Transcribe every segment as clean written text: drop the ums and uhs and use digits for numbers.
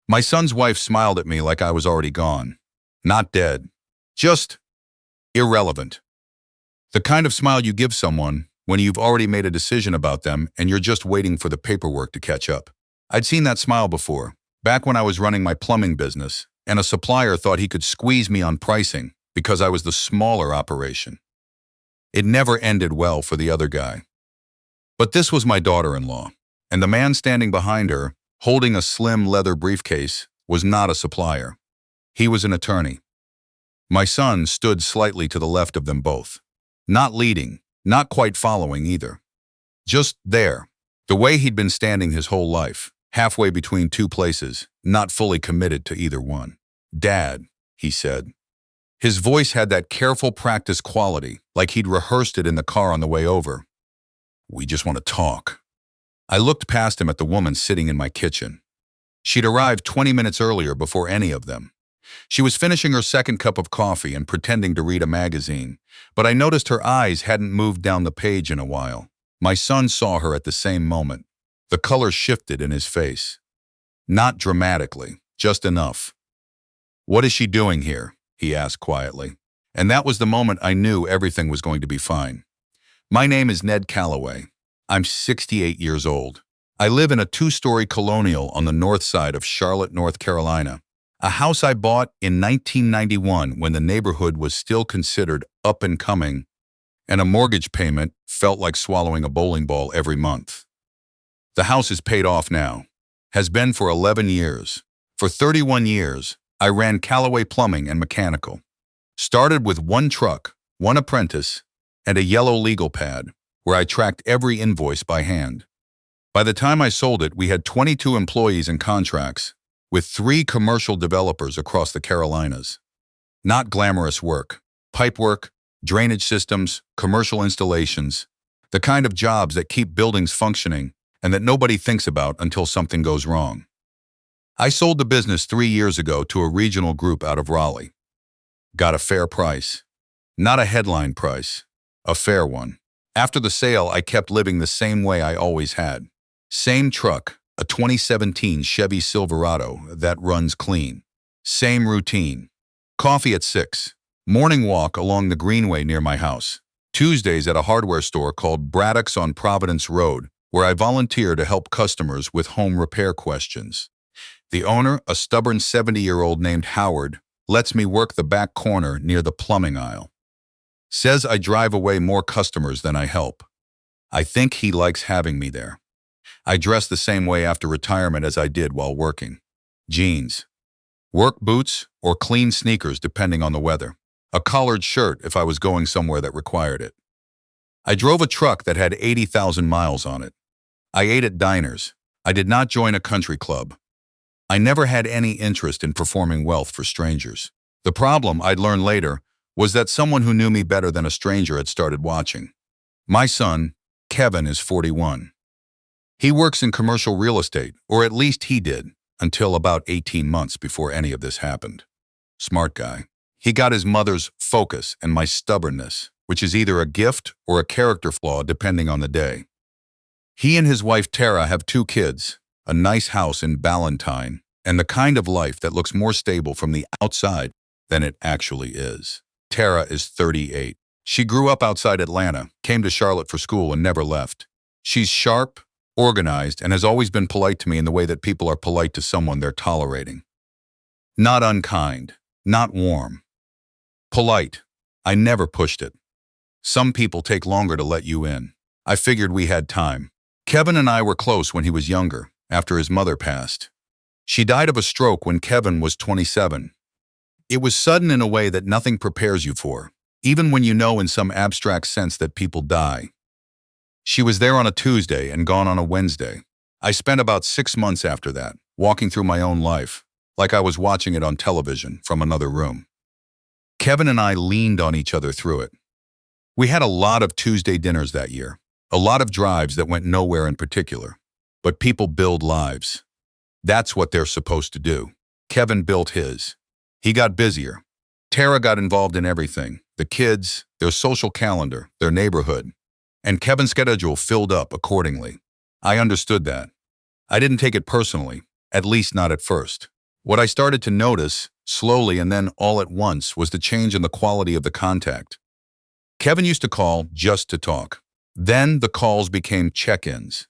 My son's wife smiled at me like I was already gone. Not dead. Just irrelevant. The kind of smile you give someone when you've already made a decision about them and you're just waiting for the paperwork to catch up. I'd seen that smile before, back when I was running my plumbing business, and a supplier thought he could squeeze me on pricing because I was the smaller operation. It never ended well for the other guy. But this was my daughter-in-law, and the man standing behind her, holding a slim leather briefcase, was not a supplier. He was an attorney. My son stood slightly to the left of them both. Not leading, not quite following either. Just there, the way he'd been standing his whole life, halfway between two places, not fully committed to either one. "Dad," he said. His voice had that careful practice quality, like he'd rehearsed it in the car on the way over. "We just want to talk." I looked past him at the woman sitting in my kitchen. She'd arrived 20 minutes earlier before any of them. She was finishing her second cup of coffee and pretending to read a magazine, but I noticed her eyes hadn't moved down the page in a while. My son saw her at the same moment. The color shifted in his face. Not dramatically, just enough. "What is she doing here?" he asked quietly. And that was the moment I knew everything was going to be fine. "My name is Ned Calloway. I'm 68 years old. I live in a 2-story colonial on the north side of Charlotte, North Carolina. A house I bought in 1991 when the neighborhood was still considered up and coming, and a mortgage payment felt like swallowing a bowling ball every month. The house is paid off now. Has been for 11 years. For 31 years, I ran Calloway Plumbing and Mechanical. Started with one truck, one apprentice, and a yellow legal pad, where I tracked every invoice by hand. By the time I sold it, we had 22 employees and contracts, with 3 commercial developers across the Carolinas. Not glamorous work. Pipe work, drainage systems, commercial installations, the kind of jobs that keep buildings functioning and that nobody thinks about until something goes wrong. I sold the business 3 years ago to a regional group out of Raleigh. Got a fair price. Not a headline price, a fair one. After the sale, I kept living the same way I always had. Same truck, a 2017 Chevy Silverado that runs clean. Same routine. Coffee at 6. Morning walk along the greenway near my house. Tuesdays at a hardware store called Braddock's on Providence Road, where I volunteer to help customers with home repair questions. The owner, a stubborn 70-year-old named Howard, lets me work the back corner near the plumbing aisle. Says I drive away more customers than I help. I think he likes having me there. I dress the same way after retirement as I did while working. Jeans. Work boots or clean sneakers depending on the weather. A collared shirt if I was going somewhere that required it. I drove a truck that had 80,000 miles on it. I ate at diners. I did not join a country club. I never had any interest in performing wealth for strangers. The problem, I'd learn later, was that someone who knew me better than a stranger had started watching. My son, Kevin, is 41. He works in commercial real estate, or at least he did, until about 18 months before any of this happened. Smart guy. He got his mother's focus and my stubbornness, which is either a gift or a character flaw depending on the day. He and his wife Tara have 2 kids, a nice house in Ballantine, and the kind of life that looks more stable from the outside than it actually is. Tara is 38. She grew up outside Atlanta, came to Charlotte for school, and never left. She's sharp, organized, and has always been polite to me in the way that people are polite to someone they're tolerating. Not unkind, not warm. Polite. I never pushed it. Some people take longer to let you in. I figured we had time. Kevin and I were close when he was younger, after his mother passed. She died of a stroke when Kevin was 27. It was sudden in a way that nothing prepares you for, even when you know in some abstract sense that people die. She was there on a Tuesday and gone on a Wednesday. I spent about 6 months after that, walking through my own life, like I was watching it on television from another room. Kevin and I leaned on each other through it. We had a lot of Tuesday dinners that year, a lot of drives that went nowhere in particular. But people build lives. That's what they're supposed to do. Kevin built his. He got busier. Tara got involved in everything, the kids, their social calendar, their neighborhood. And Kevin's schedule filled up accordingly. I understood that. I didn't take it personally, at least not at first. What I started to notice, slowly and then all at once, was the change in the quality of the contact. Kevin used to call just to talk. Then the calls became check-ins.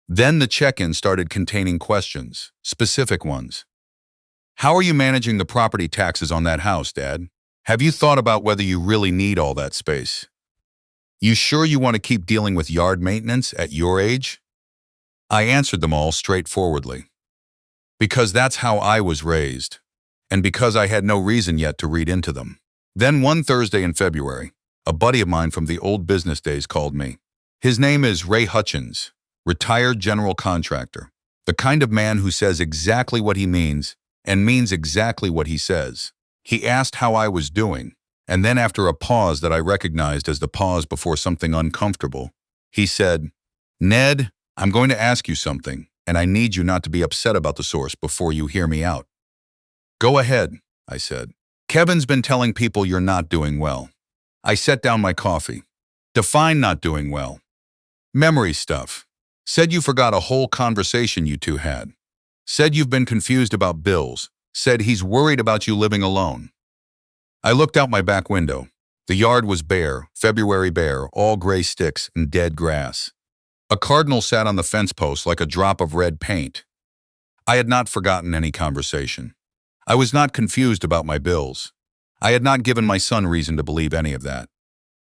Then the check-ins started containing questions, specific ones. How are you managing the property taxes on that house, Dad? Have you thought about whether you really need all that space? You sure you want to keep dealing with yard maintenance at your age? I answered them all straightforwardly. Because that's how I was raised, and because I had no reason yet to read into them. Then one Thursday in February, a buddy of mine from the old business days called me. His name is Ray Hutchins, retired general contractor, the kind of man who says exactly what he means and means exactly what he says. He asked how I was doing, and then after a pause that I recognized as the pause before something uncomfortable, he said, "Ned, I'm going to ask you something, and I need you not to be upset about the source before you hear me out." "Go ahead," I said. "Kevin's been telling people you're not doing well." I set down my coffee. "Define not doing well." "Memory stuff. Said you forgot a whole conversation you two had. Said you've been confused about bills. Said he's worried about you living alone." I looked out my back window. The yard was bare, February bare, all gray sticks and dead grass. A cardinal sat on the fence post like a drop of red paint. I had not forgotten any conversation. I was not confused about my bills. I had not given my son reason to believe any of that.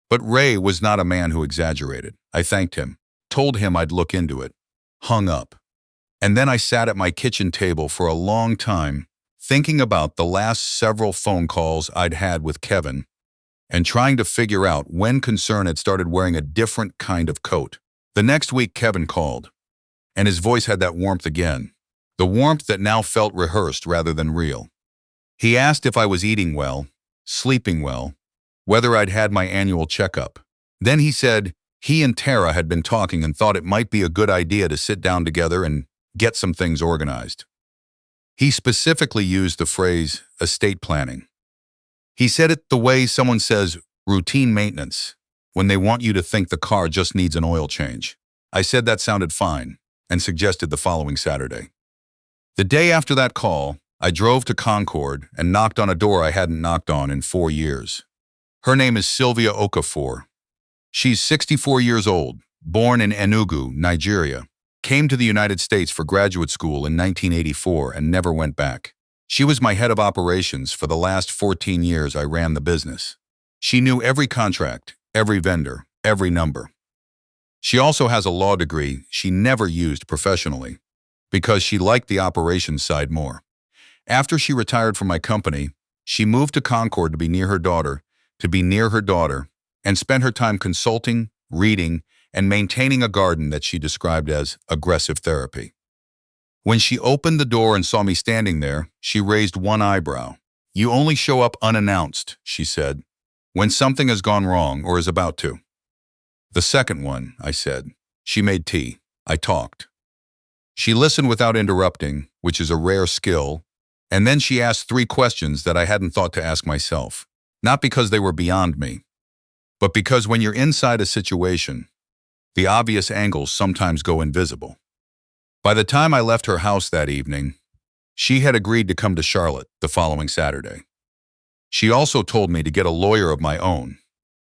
But Ray was not a man who exaggerated. I thanked him, told him I'd look into it, hung up. And then I sat at my kitchen table for a long time, thinking about the last several phone calls I'd had with Kevin and trying to figure out when concern had started wearing a different kind of coat. The next week Kevin called, and his voice had that warmth again, the warmth that now felt rehearsed rather than real. He asked if I was eating well, sleeping well, whether I'd had my annual checkup. Then he said he and Tara had been talking and thought it might be a good idea to sit down together and get some things organized. He specifically used the phrase estate planning. He said it the way someone says routine maintenance, when they want you to think the car just needs an oil change. I said that sounded fine and suggested the following Saturday. The day after that call, I drove to Concord and knocked on a door I hadn't knocked on in 4 years. Her name is Sylvia Okafor. She's 64 years old, born in Enugu, Nigeria. Came to the United States for graduate school in 1984 and never went back. She was my head of operations for the last 14 years I ran the business. She knew every contract, every vendor, every number. She also has a law degree she never used professionally because she liked the operations side more. After she retired from my company, she moved to Concord to be near her daughter, and spent her time consulting, reading, and maintaining a garden that she described as aggressive therapy. When she opened the door and saw me standing there, she raised one eyebrow. "You only show up unannounced," she said, "when something has gone wrong or is about to." "The second one," I said. She made tea. I talked. She listened without interrupting, which is a rare skill, and then she asked 3 questions that I hadn't thought to ask myself, not because they were beyond me, but because when you're inside a situation, the obvious angles sometimes go invisible. By the time I left her house that evening, she had agreed to come to Charlotte the following Saturday. She also told me to get a lawyer of my own,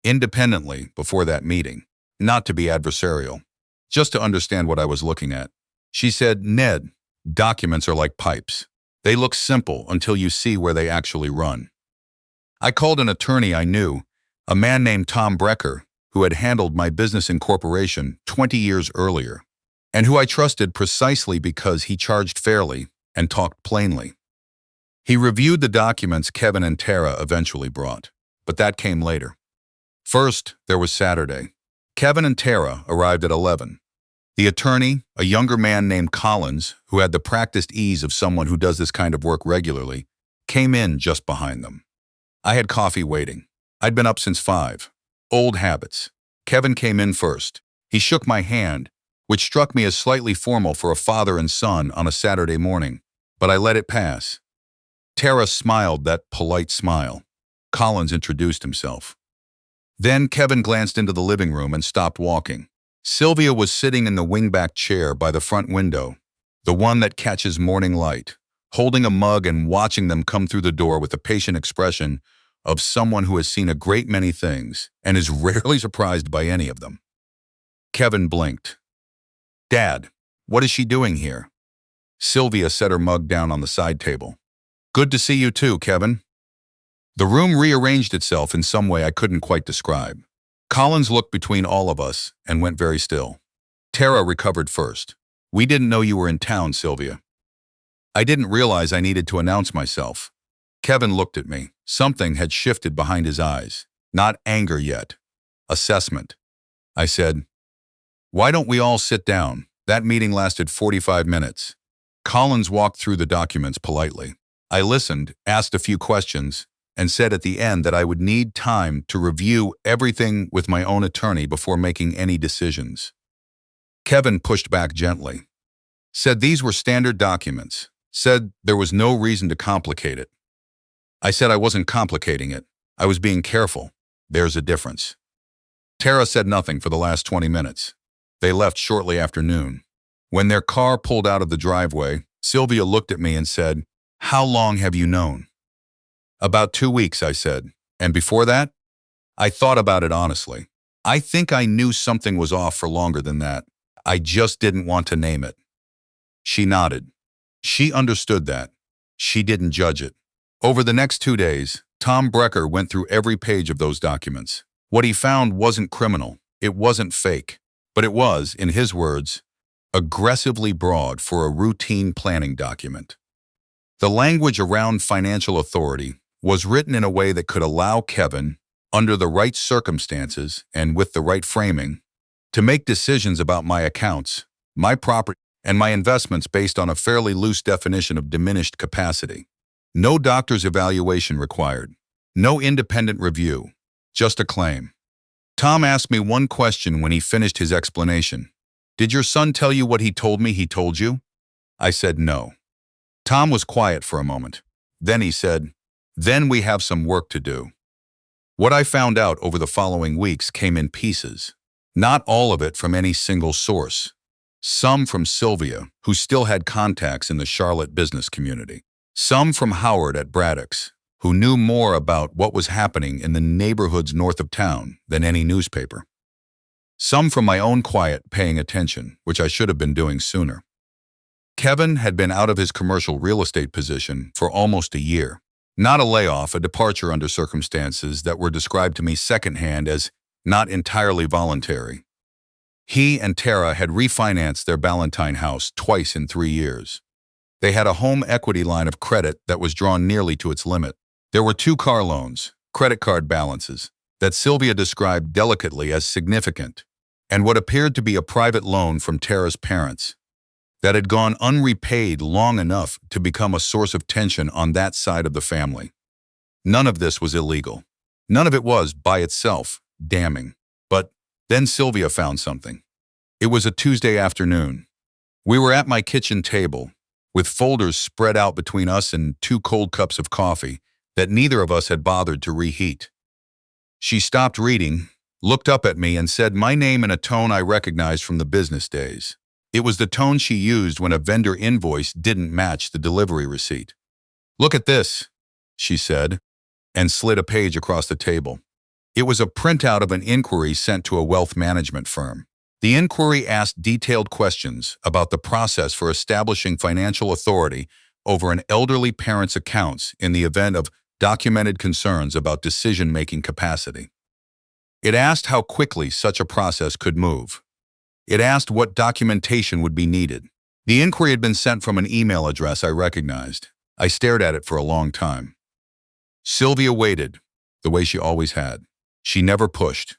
independently, before that meeting, not to be adversarial, just to understand what I was looking at. She said, "Ned, documents are like pipes. They look simple until you see where they actually run." I called an attorney I knew, a man named Tom Brecker, who had handled my business incorporation 20 years earlier, and who I trusted precisely because he charged fairly and talked plainly. He reviewed the documents Kevin and Tara eventually brought, but that came later. First, there was Saturday. Kevin and Tara arrived at 11. The attorney, a younger man named Collins, who had the practiced ease of someone who does this kind of work regularly, came in just behind them. I had coffee waiting. I'd been up since 5. Old habits. Kevin came in first. He shook my hand, which struck me as slightly formal for a father and son on a Saturday morning, but I let it pass. Tara smiled that polite smile. Collins introduced himself. Then Kevin glanced into the living room and stopped walking. Sylvia was sitting in the wingback chair by the front window, the one that catches morning light, holding a mug and watching them come through the door with the patient expression of someone who has seen a great many things and is rarely surprised by any of them. Kevin blinked. "Dad, what is she doing here?" Sylvia set her mug down on the side table. "Good to see you too, Kevin." The room rearranged itself in some way I couldn't quite describe. Collins looked between all of us and went very still. Tara recovered first. "We didn't know you were in town, Sylvia." I didn't realize I needed to announce myself. Kevin looked at me. Something had shifted behind his eyes. Not anger yet. Assessment. I said, "Why don't we all sit down?" That meeting lasted 45 minutes. Collins walked through the documents politely. I listened, asked a few questions, and said at the end that I would need time to review everything with my own attorney before making any decisions. Kevin pushed back gently. Said these were standard documents. Said there was no reason to complicate it. I said I wasn't complicating it. I was being careful. There's a difference. Tara said nothing for the last 20 minutes. They left shortly after noon. When their car pulled out of the driveway, Sylvia looked at me and said, "How long have you known?" "About 2 weeks," I said. "And before that?" I thought about it honestly. I think I knew something was off for longer than that. I just didn't want to name it. She nodded. She understood that. She didn't judge it. Over the next 2 days, Tom Brecker went through every page of those documents. What he found wasn't criminal. It wasn't fake. But it was, in his words, aggressively broad for a routine planning document. The language around financial authority was written in a way that could allow Kevin, under the right circumstances and with the right framing, to make decisions about my accounts, my property, and my investments based on a fairly loose definition of diminished capacity. No doctor's evaluation required. No independent review. Just a claim. Tom asked me one question when he finished his explanation. "Did your son tell you what he told me he told you?" I said no. Tom was quiet for a moment. Then he said, "Then we have some work to do." What I found out over the following weeks came in pieces. Not all of it from any single source. Some from Sylvia, who still had contacts in the Charlotte business community. Some from Howard at Braddock's, who knew more about what was happening in the neighborhoods north of town than any newspaper. Some from my own quiet paying attention, which I should have been doing sooner. Kevin had been out of his commercial real estate position for almost a year. Not a layoff, a departure under circumstances that were described to me secondhand as not entirely voluntary. He and Tara had refinanced their Ballantine house twice in 3 years. They had a home equity line of credit that was drawn nearly to its limit. There were 2 car loans, credit card balances, that Sylvia described delicately as significant, and what appeared to be a private loan from Tara's parents that had gone unrepaid long enough to become a source of tension on that side of the family. None of this was illegal. None of it was, by itself, damning. But then Sylvia found something. It was a Tuesday afternoon. We were at my kitchen table, with folders spread out between us and 2 cold cups of coffee that neither of us had bothered to reheat. She stopped reading, looked up at me, and said my name in a tone I recognized from the business days. It was the tone she used when a vendor invoice didn't match the delivery receipt. "Look at this," she said, and slid a page across the table. It was a printout of an inquiry sent to a wealth management firm. The inquiry asked detailed questions about the process for establishing financial authority over an elderly parent's accounts in the event of documented concerns about decision-making capacity. It asked how quickly such a process could move. It asked what documentation would be needed. The inquiry had been sent from an email address I recognized. I stared at it for a long time. Sylvia waited, the way she always had. She never pushed.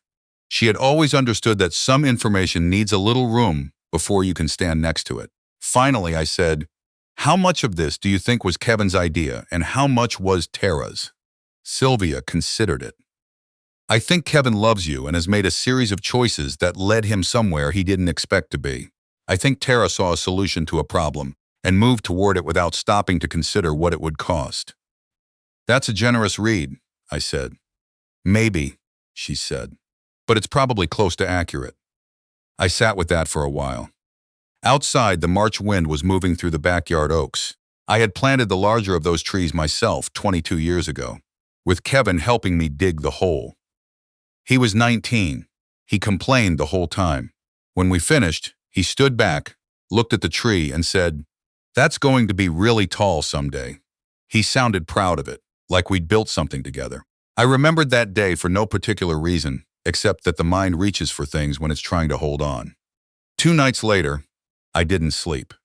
She had always understood that some information needs a little room before you can stand next to it. Finally, I said, "How much of this do you think was Kevin's idea, and how much was Tara's?" Sylvia considered it. "I think Kevin loves you and has made a series of choices that led him somewhere he didn't expect to be. I think Tara saw a solution to a problem and moved toward it without stopping to consider what it would cost." "That's a generous read," I said. "Maybe," she said, "but it's probably close to accurate." I sat with that for a while. Outside, the March wind was moving through the backyard oaks. I had planted the larger of those trees myself 22 years ago, with Kevin helping me dig the hole. He was 19. He complained the whole time. When we finished, he stood back, looked at the tree, and said, "That's going to be really tall someday." He sounded proud of it, like we'd built something together. I remembered that day for no particular reason, except that the mind reaches for things when it's trying to hold on. 2 nights later, I didn't sleep.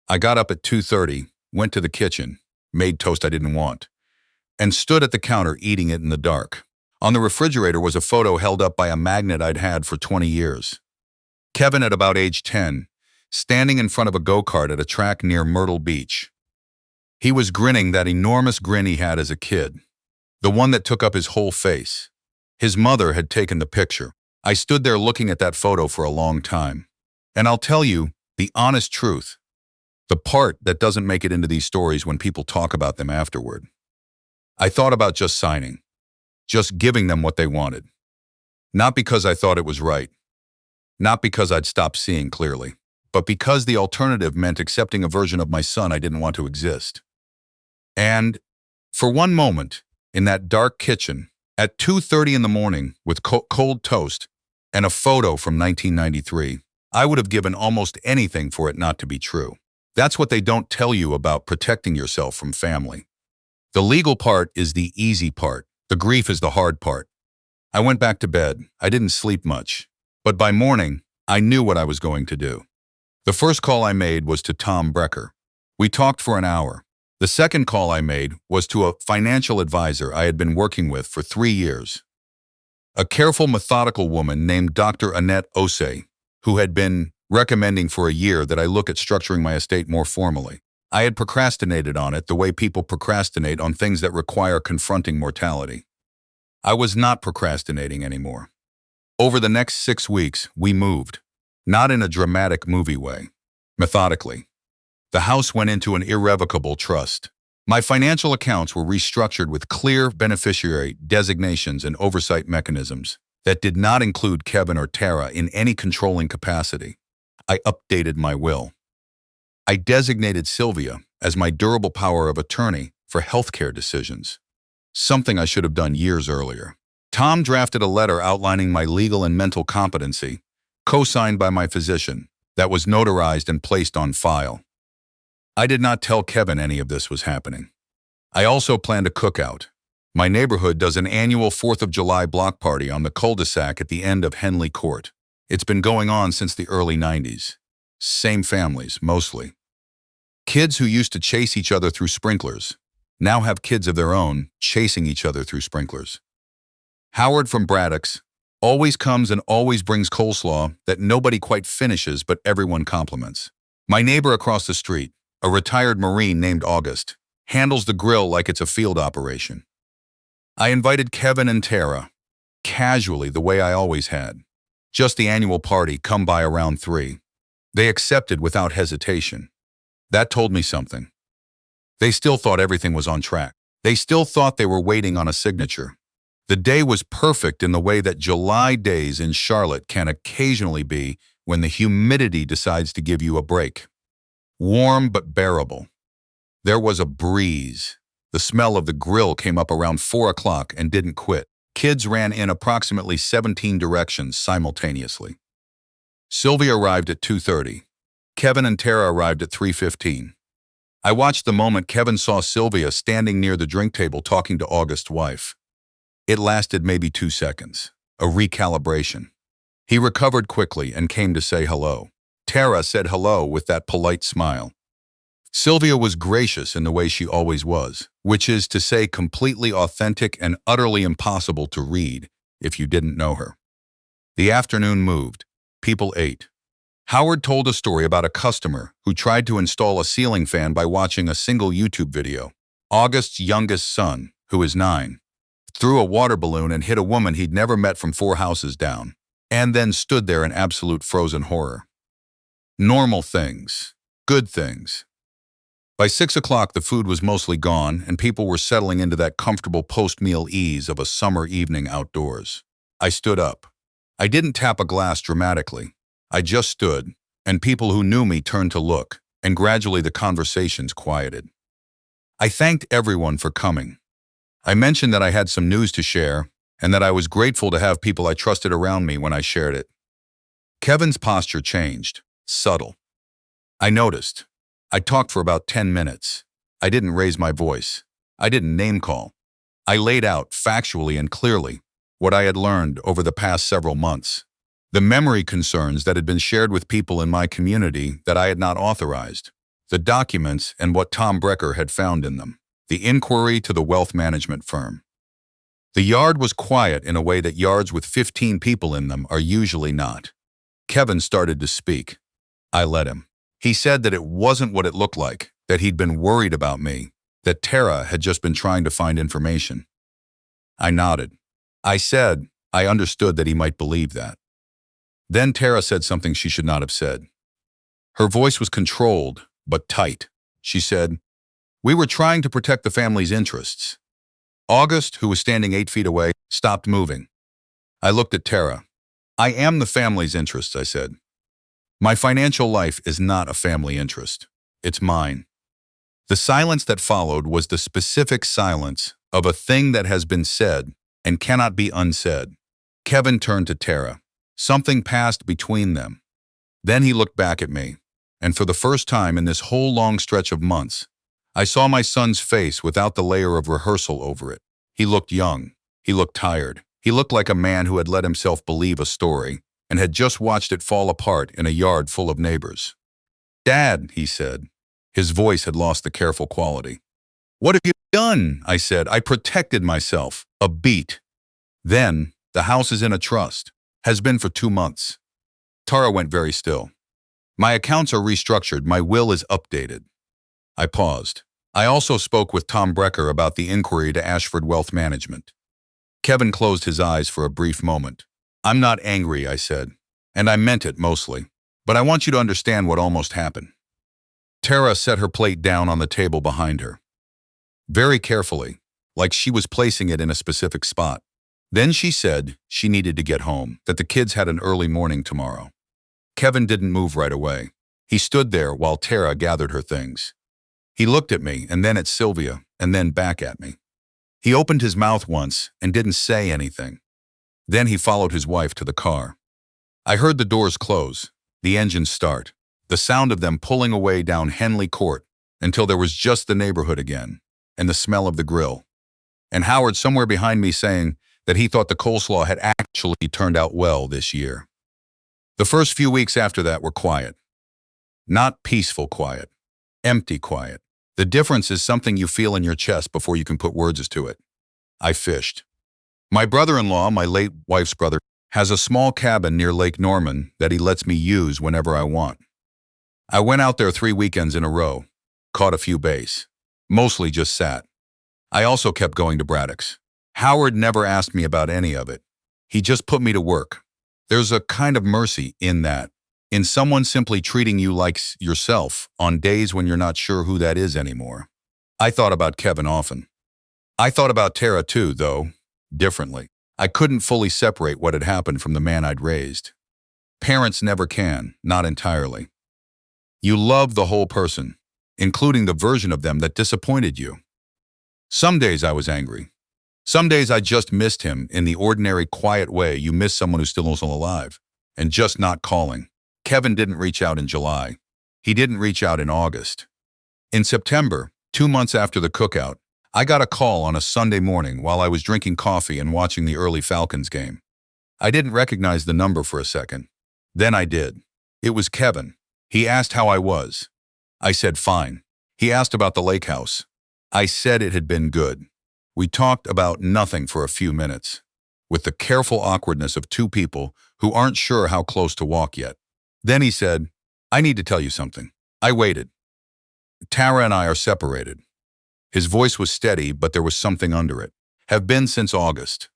I got up at 2:30, went to the kitchen, made toast I didn't want, and stood at the counter eating it in the dark. On the refrigerator was a photo held up by a magnet I'd had for 20 years. Kevin at about age 10, standing in front of a go-kart at a track near Myrtle Beach. He was grinning that enormous grin he had as a kid, the one that took up his whole face. His mother had taken the picture. I stood there looking at that photo for a long time. And I'll tell you the honest truth, the part that doesn't make it into these stories when people talk about them afterward. I thought about just signing, just giving them what they wanted. Not because I thought it was right, not because I'd stopped seeing clearly, but because the alternative meant accepting a version of my son I didn't want to exist. And for one moment, in that dark kitchen, at 2:30 in the morning with cold toast and a photo from 1993, I would have given almost anything for it not to be true. That's what they don't tell you about protecting yourself from family. The legal part is the easy part. The grief is the hard part. I went back to bed. I didn't sleep much. But by morning, I knew what I was going to do. The first call I made was to Tom Brecker. We talked for an hour. The second call I made was to a financial advisor I had been working with for 3 years. A careful, methodical woman named Dr. Annette Osei, who had been recommending for a year that I look at structuring my estate more formally. I had procrastinated on it the way people procrastinate on things that require confronting mortality. I was not procrastinating anymore. Over the next 6 weeks, we moved, not in a dramatic movie way, methodically. The house went into an irrevocable trust. My financial accounts were restructured with clear beneficiary designations and oversight mechanisms that did not include Kevin or Tara in any controlling capacity. I updated my will. I designated Sylvia as my durable power of attorney for healthcare decisions, something I should have done years earlier. Tom drafted a letter outlining my legal and mental competency, co-signed by my physician, that was notarized and placed on file. I did not tell Kevin any of this was happening. I also planned a cookout. My neighborhood does an annual 4th of July block party on the cul-de-sac at the end of Henley Court. It's been going on since the early 90s. Same families, mostly. Kids who used to chase each other through sprinklers now have kids of their own chasing each other through sprinklers. Howard from Braddock's always comes and always brings coleslaw that nobody quite finishes but everyone compliments. My neighbor across the street, a retired Marine named August, handles the grill like it's a field operation. I invited Kevin and Tara, casually the way I always had. Just the annual party, come by around 3. They accepted without hesitation. That told me something. They still thought everything was on track. They still thought they were waiting on a signature. The day was perfect in the way that July days in Charlotte can occasionally be when the humidity decides to give you a break. Warm but bearable. There was a breeze. The smell of the grill came up around 4 o'clock and didn't quit. Kids ran in approximately 17 directions simultaneously. Sylvia arrived at 2:30. Kevin and Tara arrived at 3:15. I watched the moment Kevin saw Sylvia standing near the drink table talking to August's wife. It lasted maybe 2 seconds, a recalibration. He recovered quickly and came to say hello. Tara said hello with that polite smile. Sylvia was gracious in the way she always was, which is to say completely authentic and utterly impossible to read if you didn't know her. The afternoon moved. People ate. Howard told a story about a customer who tried to install a ceiling fan by watching a single YouTube video. August's youngest son, who is 9, threw a water balloon and hit a woman he'd never met from 4 houses down, and then stood there in absolute frozen horror. Normal things. Good things. By 6 o'clock, the food was mostly gone, and people were settling into that comfortable post-meal ease of a summer evening outdoors. I stood up. I didn't tap a glass dramatically. I just stood, and people who knew me turned to look, and gradually the conversations quieted. I thanked everyone for coming. I mentioned that I had some news to share and that I was grateful to have people I trusted around me when I shared it. Kevin's posture changed, subtle. I noticed. I talked for about 10 minutes. I didn't raise my voice. I didn't name call. I laid out, factually and clearly, what I had learned over the past several months. The memory concerns that had been shared with people in my community that I had not authorized. The documents and what Tom Brecker had found in them. The inquiry to the wealth management firm. The yard was quiet in a way that yards with 15 people in them are usually not. Kevin started to speak. I let him. He said that it wasn't what it looked like, that he'd been worried about me, that Tara had just been trying to find information. I nodded. I said I understood that he might believe that. Then Tara said something she should not have said. Her voice was controlled, but tight. She said, "We were trying to protect the family's interests." August, who was standing 8 feet away, stopped moving. I looked at Tara. "I am the family's interests," I said. "My financial life is not a family interest. It's mine." The silence that followed was the specific silence of a thing that has been said and cannot be unsaid. Kevin turned to Tara. Something passed between them. Then he looked back at me, and for the first time in this whole long stretch of months, I saw my son's face without the layer of rehearsal over it. He looked young. He looked tired. He looked like a man who had let himself believe a story and had just watched it fall apart in a yard full of neighbors. "Dad," he said. His voice had lost the careful quality. "What have you done?" I said. "I protected myself. A beat." Then, "The house is in a trust. Has been for 2 months." Tara went very still. "My accounts are restructured. My will is updated." I paused. I also spoke with Tom Brecker about the inquiry to Ashford Wealth Management. Kevin closed his eyes for a brief moment. "I'm not angry," I said, "and I meant it mostly. But I want you to understand what almost happened." Tara set her plate down on the table behind her. Very carefully, like she was placing it in a specific spot. Then she said she needed to get home, that the kids had an early morning tomorrow. Kevin didn't move right away. He stood there while Tara gathered her things. He looked at me and then at Sylvia and then back at me. He opened his mouth once and didn't say anything. Then he followed his wife to the car. I heard the doors close, the engine start, the sound of them pulling away down Henley Court until there was just the neighborhood again and the smell of the grill. And Howard somewhere behind me saying that he thought the coleslaw had actually turned out well this year. The first few weeks after that were quiet. Not peaceful quiet, empty quiet. The difference is something you feel in your chest before you can put words to it. I fished. My brother-in-law, my late wife's brother, has a small cabin near Lake Norman that he lets me use whenever I want. I went out there 3 weekends in a row, caught a few bass, mostly just sat. I also kept going to Braddock's. Howard never asked me about any of it. He just put me to work. There's a kind of mercy in that, in someone simply treating you like yourself on days when you're not sure who that is anymore. I thought about Kevin often. I thought about Tara too, though, differently. I couldn't fully separate what had happened from the man I'd raised. Parents never can, not entirely. You love the whole person, including the version of them that disappointed you. Some days I was angry. Some days I just missed him in the ordinary, quiet way you miss someone who's still alive, and just not calling. Kevin didn't reach out in July. He didn't reach out in August. In September, 2 months after the cookout, I got a call on a Sunday morning while I was drinking coffee and watching the early Falcons game. I didn't recognize the number for a second. Then I did. It was Kevin. He asked how I was. I said fine. He asked about the lake house. I said it had been good. We talked about nothing for a few minutes, with the careful awkwardness of 2 people who aren't sure how close to walk yet. Then he said, "I need to tell you something." I waited. "Tara and I are separated." His voice was steady, but there was something under it. "Have been since August."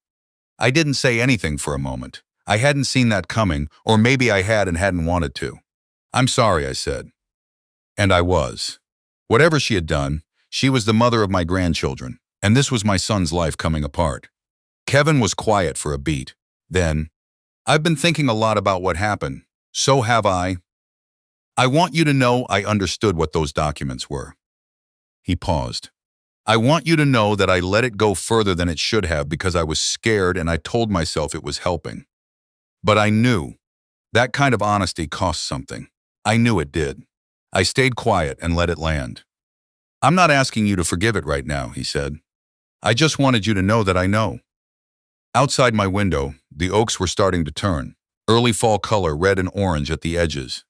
I didn't say anything for a moment. I hadn't seen that coming, or maybe I had and hadn't wanted to. "I'm sorry," I said. And I was. Whatever she had done, she was the mother of my grandchildren, and this was my son's life coming apart. Kevin was quiet for a beat. Then, "I've been thinking a lot about what happened. So have I." I want you to know I understood what those documents were. He paused. I want you to know that I let it go further than it should have because I was scared and I told myself it was helping. But I knew that kind of honesty cost something. I knew it did. I stayed quiet and let it land. I'm not asking you to forgive it right now, he said. I just wanted you to know that I know. Outside my window, the oaks were starting to turn, early fall color, red and orange at the edges.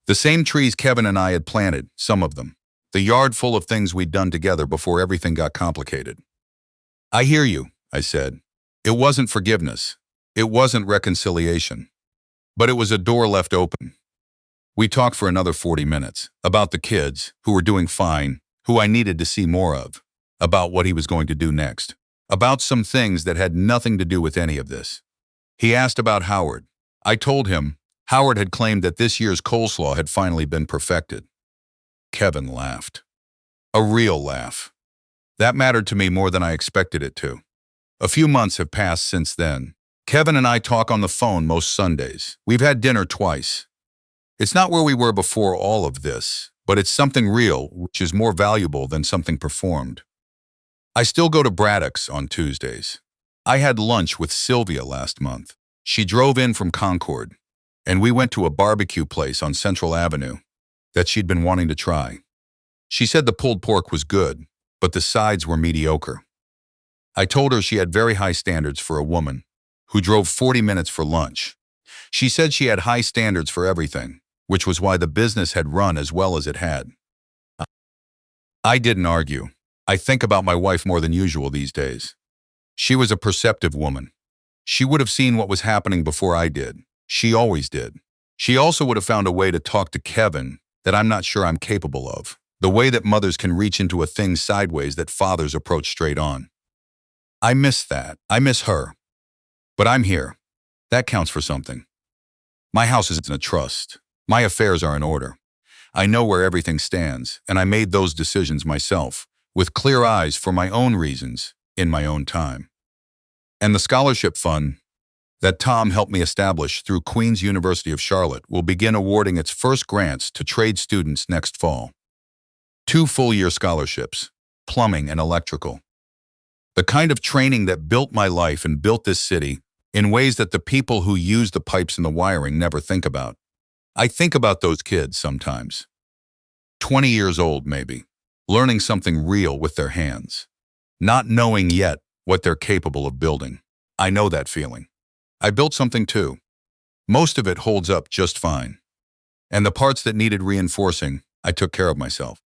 The same trees Kevin and I had planted, some of them. The yard full of things we'd done together before everything got complicated. I hear you, I said. It wasn't forgiveness. It wasn't reconciliation. But it was a door left open. We talked for another 40 minutes about the kids, who were doing fine, who I needed to see more of, about what he was going to do next, about some things that had nothing to do with any of this. He asked about Howard. I told him Howard had claimed that this year's coleslaw had finally been perfected. Kevin laughed. A real laugh. That mattered to me more than I expected it to. A few months have passed since then. Kevin and I talk on the phone most Sundays. We've had dinner twice. It's not where we were before all of this, but it's something real, which is more valuable than something performed. I still go to Braddock's on Tuesdays. I had lunch with Sylvia last month. She drove in from Concord, and we went to a barbecue place on Central Avenue that she'd been wanting to try. She said the pulled pork was good, but the sides were mediocre. I told her she had very high standards for a woman who drove 40 minutes for lunch. She said she had high standards for everything, which was why the business had run as well as it had. I didn't argue. I think about my wife more than usual these days. She was a perceptive woman. She would have seen what was happening before I did. She always did. She also would have found a way to talk to Kevin that I'm not sure I'm capable of. The way that mothers can reach into a thing sideways that fathers approach straight on. I miss that. I miss her. But I'm here. That counts for something. My house is in a trust. My affairs are in order. I know where everything stands, and I made those decisions myself, with clear eyes for my own reasons, in my own time. And the scholarship fund that Tom helped me establish through Queen's University of Charlotte will begin awarding its first grants to trade students next fall. 2 full-year scholarships, plumbing and electrical. The kind of training that built my life and built this city in ways that the people who use the pipes and the wiring never think about. I think about those kids sometimes. 20 years old, maybe, learning something real with their hands, not knowing yet what they're capable of building. I know that feeling. I built something too. Most of it holds up just fine. And the parts that needed reinforcing, I took care of myself.